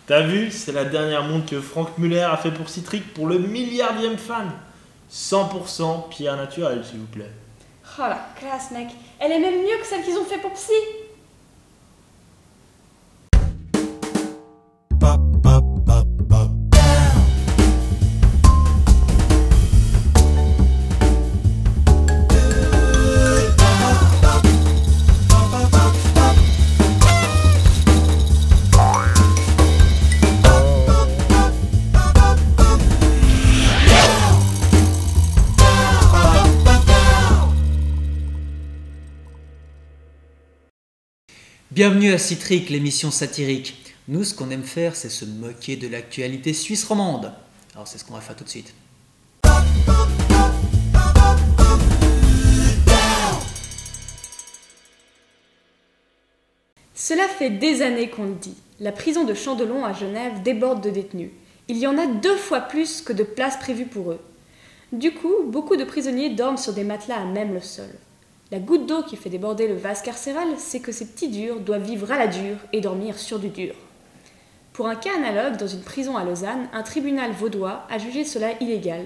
T'as vu, c'est la dernière montre que Franck Muller a fait pour Citric pour le milliardième fan. 100% pierre naturelle, s'il vous plaît. Oh la classe, mec. Elle est même mieux que celle qu'ils ont fait pour Psy. Bienvenue à Citric, l'émission satirique. Nous, ce qu'on aime faire, c'est se moquer de l'actualité suisse romande. Alors c'est ce qu'on va faire tout de suite. Cela fait des années qu'on le dit. La prison de Chandelon à Genève déborde de détenus. Il y en a 2 fois plus que de places prévues pour eux. Du coup, beaucoup de prisonniers dorment sur des matelas à même le sol. La goutte d'eau qui fait déborder le vase carcéral, c'est que ces petits durs doivent vivre à la dure et dormir sur du dur. Pour un cas analogue, dans une prison à Lausanne, un tribunal vaudois a jugé cela illégal.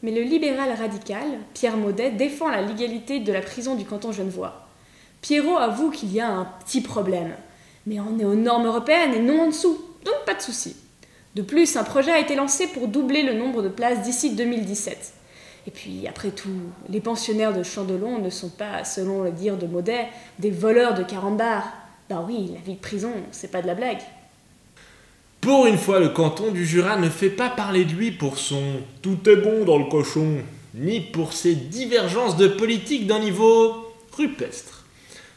Mais le libéral radical, Pierre Maudet, défend la légalité de la prison du canton genevois. Pierrot avoue qu'il y a un petit problème. Mais on est aux normes européennes et non en dessous, donc pas de souci. De plus, un projet a été lancé pour doubler le nombre de places d'ici 2017. Et puis, après tout, les pensionnaires de Chandelon ne sont pas, selon le dire de Maudet, des voleurs de carambars. Ben oui, la vie de prison, c'est pas de la blague. Pour une fois, le canton du Jura ne fait pas parler de lui pour son « tout est bon dans le cochon », ni pour ses divergences de politique d'un niveau rupestre.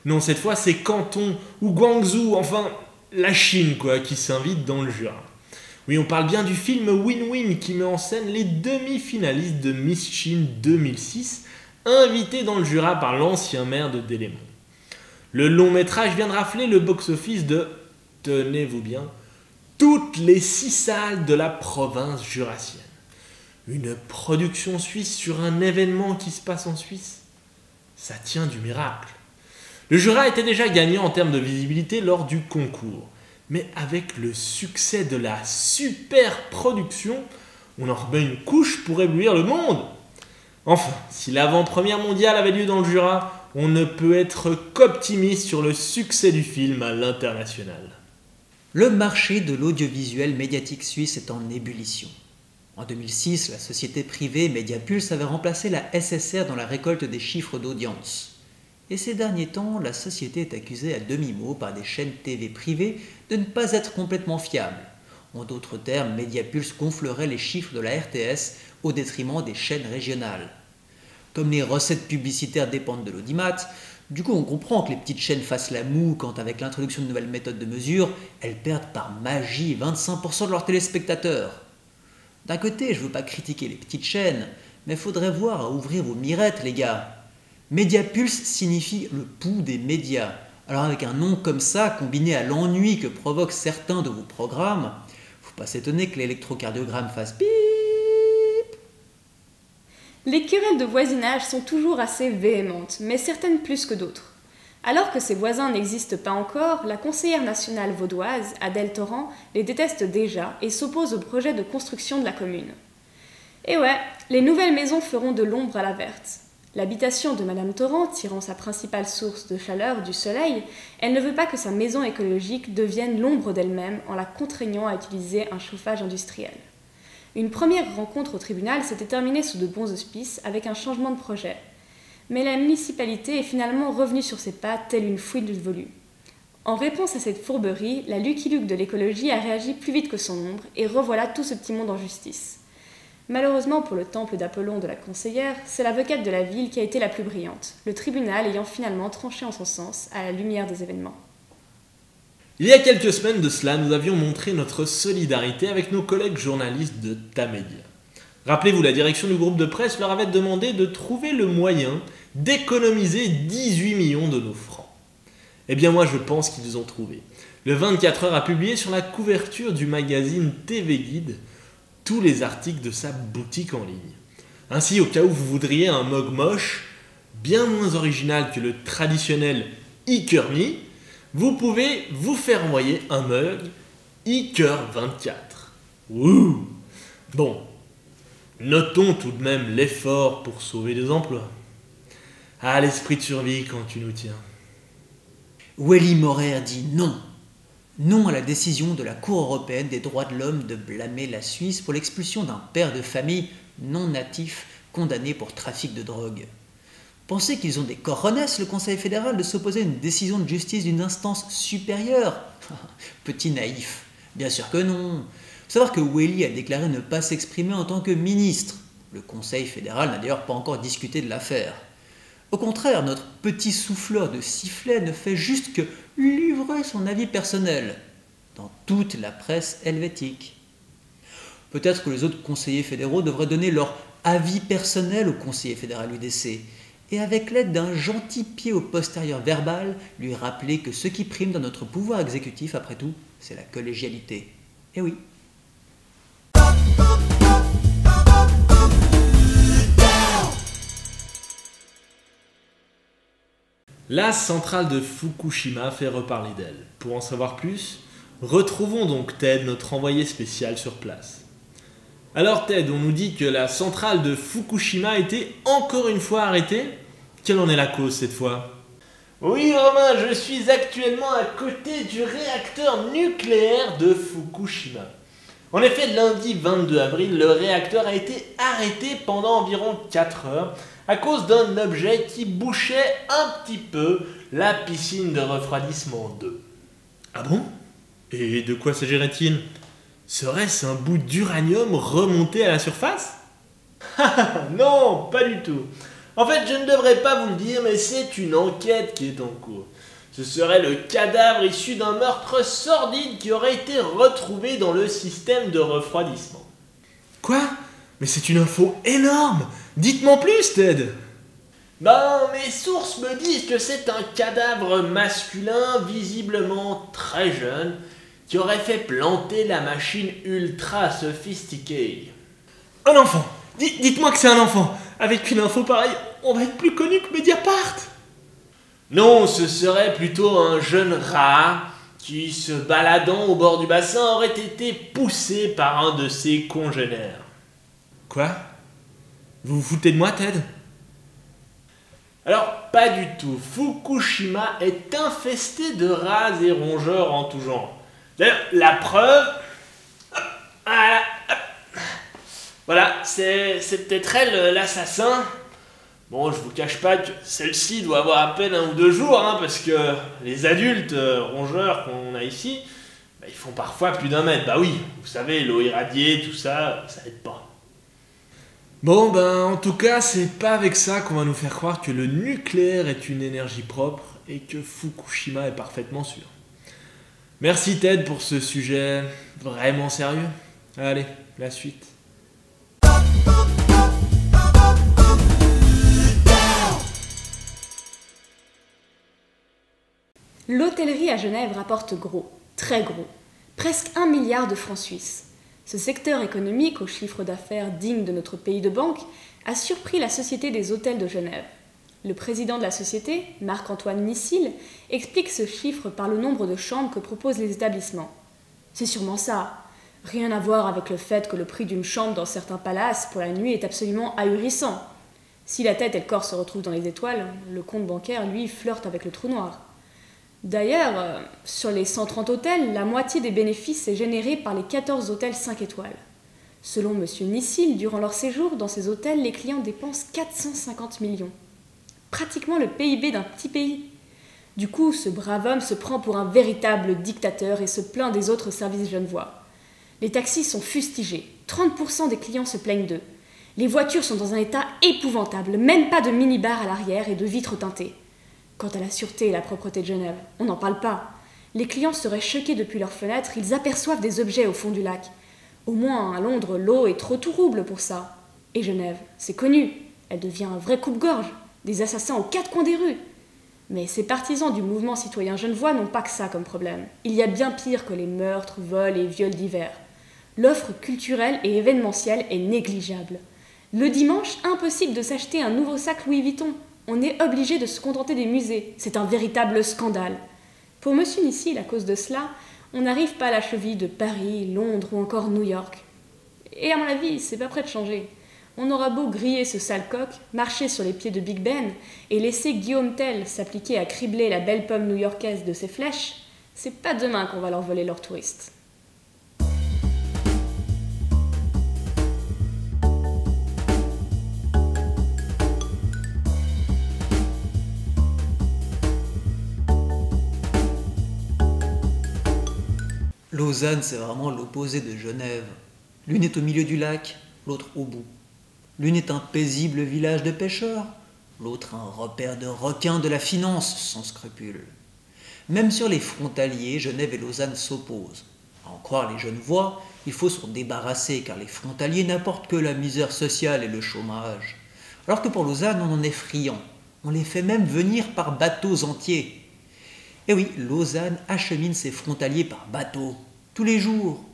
Non, cette fois, c'est Canton ou Guangzhou, enfin, la Chine, quoi, qui s'invite dans le Jura. Oui, on parle bien du film Win-Win qui met en scène les demi-finalistes de Miss Chine 2006, invités dans le Jura par l'ancien maire de Délémont. Le long métrage vient de rafler le box-office de, tenez-vous bien, toutes les 6 salles de la province jurassienne. Une production suisse sur un événement qui se passe en Suisse, ça tient du miracle. Le Jura était déjà gagnant en termes de visibilité lors du concours. Mais avec le succès de la super production, on en remet une couche pour éblouir le monde. Enfin, si l'avant-première mondiale avait lieu dans le Jura, on ne peut être qu'optimiste sur le succès du film à l'international. Le marché de l'audiovisuel médiatique suisse est en ébullition. En 2006, la société privée Mediapulse avait remplacé la SSR dans la récolte des chiffres d'audience. Et ces derniers temps, la société est accusée à demi-mot par des chaînes TV privées de ne pas être complètement fiables. En d'autres termes, Mediapulse gonflerait les chiffres de la RTS au détriment des chaînes régionales. Comme les recettes publicitaires dépendent de l'audimat, du coup on comprend que les petites chaînes fassent la moue quand avec l'introduction de nouvelles méthodes de mesure, elles perdent par magie 25% de leurs téléspectateurs. D'un côté, je veux pas critiquer les petites chaînes, mais faudrait voir à ouvrir vos mirettes les gars. Mediapulse signifie le pouls des médias. Alors avec un nom comme ça, combiné à l'ennui que provoquent certains de vos programmes, faut pas s'étonner que l'électrocardiogramme fasse bip. Les querelles de voisinage sont toujours assez véhémentes, mais certaines plus que d'autres. Alors que ces voisins n'existent pas encore, la conseillère nationale vaudoise, Adèle Torrent, les déteste déjà et s'oppose au projet de construction de la commune. Et ouais, les nouvelles maisons feront de l'ombre à la verte. L'habitation de Madame Torrent, tirant sa principale source de chaleur du soleil, elle ne veut pas que sa maison écologique devienne l'ombre d'elle-même en la contraignant à utiliser un chauffage industriel. Une première rencontre au tribunal s'était terminée sous de bons auspices avec un changement de projet. Mais la municipalité est finalement revenue sur ses pas telle une fouine de volue. En réponse à cette fourberie, la Lucky Luke de l'écologie a réagi plus vite que son ombre et revoilà tout ce petit monde en justice. Malheureusement pour le temple d'Apollon de la conseillère, c'est l'avocate de la ville qui a été la plus brillante, le tribunal ayant finalement tranché en son sens à la lumière des événements. Il y a quelques semaines de cela, nous avions montré notre solidarité avec nos collègues journalistes de Tamedia. Rappelez-vous, la direction du groupe de presse leur avait demandé de trouver le moyen d'économiser 18 millions de nos francs. Eh bien moi je pense qu'ils ont trouvé. Le 24 heures a publié sur la couverture du magazine TV Guide tous les articles de sa boutique en ligne. Ainsi, au cas où vous voudriez un mug moche, bien moins original que le traditionnel e-Kearney, vous pouvez vous faire envoyer un mug e-cœur 24. Ouh. Bon, notons tout de même l'effort pour sauver des emplois. Ah, l'esprit de survie quand tu nous tiens. Wely Morer dit non. Non à la décision de la Cour européenne des droits de l'homme de blâmer la Suisse pour l'expulsion d'un père de famille non natif condamné pour trafic de drogue. Pensez qu'ils ont des cojones, le Conseil fédéral, de s'opposer à une décision de justice d'une instance supérieure? Petit naïf. Bien sûr que non. Faut savoir que Wely a déclaré ne pas s'exprimer en tant que ministre. Le Conseil fédéral n'a d'ailleurs pas encore discuté de l'affaire. Au contraire, notre petit souffleur de sifflet ne fait juste que livrer son avis personnel dans toute la presse helvétique. Peut-être que les autres conseillers fédéraux devraient donner leur avis personnel au conseiller fédéral UDC et avec l'aide d'un gentil pied au postérieur verbal, lui rappeler que ce qui prime dans notre pouvoir exécutif, après tout, c'est la collégialité. Eh oui. La centrale de Fukushima fait reparler d'elle. Pour en savoir plus, retrouvons donc Ted, notre envoyé spécial sur place. Alors Ted, on nous dit que la centrale de Fukushima a été encore une fois arrêtée. Quelle en est la cause cette fois? Oui Romain, je suis actuellement à côté du réacteur nucléaire de Fukushima. En effet, lundi 22 avril, le réacteur a été arrêté pendant environ 4 heures à cause d'un objet qui bouchait un petit peu la piscine de refroidissement d'eau. Ah bon? Et de quoi s'agirait-il? Serait-ce un bout d'uranium remonté à la surface? Non, pas du tout. En fait, je ne devrais pas vous le dire, mais c'est une enquête qui est en cours. Ce serait le cadavre issu d'un meurtre sordide qui aurait été retrouvé dans le système de refroidissement. Quoi? Mais c'est une info énorme! Dites-moi plus, Ted! Ben, mes sources me disent que c'est un cadavre masculin, visiblement très jeune, qui aurait fait planter la machine ultra sophistiquée. Un enfant! Dites-moi que c'est un enfant! Avec une info pareille, on va être plus connu que Mediapart! Non, ce serait plutôt un jeune rat qui, se baladant au bord du bassin, aurait été poussé par un de ses congénères. Quoi? Vous vous foutez de moi, Ted? Alors, pas du tout. Fukushima est infesté de rats et rongeurs en tout genre. D'ailleurs, la preuve... Voilà, c'est peut-être elle l'assassin. Bon, je vous cache pas que celle-ci doit avoir à peine 1 ou 2 jours, hein, parce que les adultes rongeurs qu'on a ici, bah, ils font parfois plus d'1 mètre. Bah oui, vous savez, l'eau irradiée, tout ça, ça aide pas. Bon, ben, en tout cas, c'est pas avec ça qu'on va nous faire croire que le nucléaire est une énergie propre et que Fukushima est parfaitement sûr. Merci Ted pour ce sujet vraiment sérieux. Allez, la suite. L'hôtellerie à Genève rapporte gros, très gros, presque 1 milliard de francs suisses. Ce secteur économique, au chiffre d'affaires digne de notre pays de banque, a surpris la Société des hôtels de Genève. Le président de la société, Marc-Antoine Nissil, explique ce chiffre par le nombre de chambres que proposent les établissements. C'est sûrement ça. Rien à voir avec le fait que le prix d'une chambre dans certains palaces pour la nuit est absolument ahurissant. Si la tête et le corps se retrouvent dans les étoiles, le compte bancaire, lui, flirte avec le trou noir. D'ailleurs, sur les 130 hôtels, la moitié des bénéfices est générée par les 14 hôtels 5 étoiles. Selon M. Nissil, durant leur séjour dans ces hôtels, les clients dépensent 450 millions. Pratiquement le PIB d'un petit pays. Du coup, ce brave homme se prend pour un véritable dictateur et se plaint des autres services genevois. Les taxis sont fustigés, 30% des clients se plaignent d'eux. Les voitures sont dans un état épouvantable, même pas de minibar à l'arrière et de vitres teintées. Quant à la sûreté et la propreté de Genève, on n'en parle pas. Les clients seraient choqués depuis leurs fenêtres, ils aperçoivent des objets au fond du lac. Au moins, à Londres, l'eau est trop tout rouble pour ça. Et Genève, c'est connu, elle devient un vrai coupe-gorge, des assassins aux 4 coins des rues. Mais ces partisans du mouvement citoyen genevois n'ont pas que ça comme problème. Il y a bien pire que les meurtres, vols et viols divers. L'offre culturelle et événementielle est négligeable. Le dimanche, impossible de s'acheter un nouveau sac Louis Vuitton. On est obligé de se contenter des musées. C'est un véritable scandale. Pour M. Nissil, à cause de cela, On n'arrive pas à la cheville de Paris, Londres ou encore New York. Et à mon avis, c'est pas prêt de changer. On aura beau griller ce sale coq, marcher sur les pieds de Big Ben et laisser Guillaume Tell s'appliquer à cribler la belle pomme new-yorkaise de ses flèches, c'est pas demain qu'on va leur voler leurs touristes. Lausanne, c'est vraiment l'opposé de Genève. L'une est au milieu du lac, l'autre au bout. L'une est un paisible village de pêcheurs, l'autre un repère de requins de la finance sans scrupules. Même sur les frontaliers, Genève et Lausanne s'opposent. À en croire les Genevois, il faut s'en débarrasser car les frontaliers n'apportent que la misère sociale et le chômage. Alors que pour Lausanne, on en est friand. On les fait même venir par bateaux entiers. Et oui, Lausanne achemine ses frontaliers par bateau, tous les jours.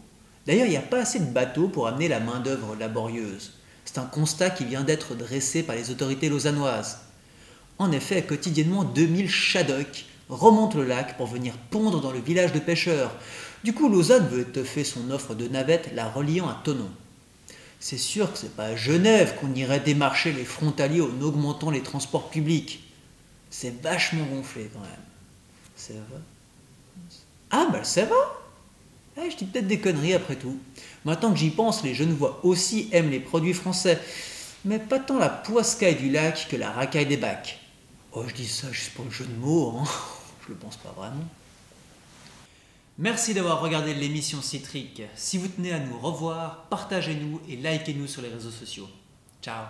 D'ailleurs, il n'y a pas assez de bateaux pour amener la main-d'œuvre laborieuse. C'est un constat qui vient d'être dressé par les autorités lausannoises. En effet, quotidiennement, 2000 shadocks remontent le lac pour venir pondre dans le village de pêcheurs. Du coup, Lausanne veut étoffer son offre de navettes, la reliant à Thonon. C'est sûr que c'est pas à Genève qu'on irait démarcher les frontaliers en augmentant les transports publics. C'est vachement gonflé quand même. C'est vrai. Ah bah ça va. Je dis peut-être des conneries après tout. Maintenant que j'y pense, les Genevois aussi aiment les produits français. Mais pas tant la poiscaille du lac que la racaille des bacs. Oh, je dis ça juste pour le jeu de mots, hein. Je le pense pas vraiment. Merci d'avoir regardé l'émission Citrique. Si vous tenez à nous revoir, partagez-nous et likez-nous sur les réseaux sociaux. Ciao.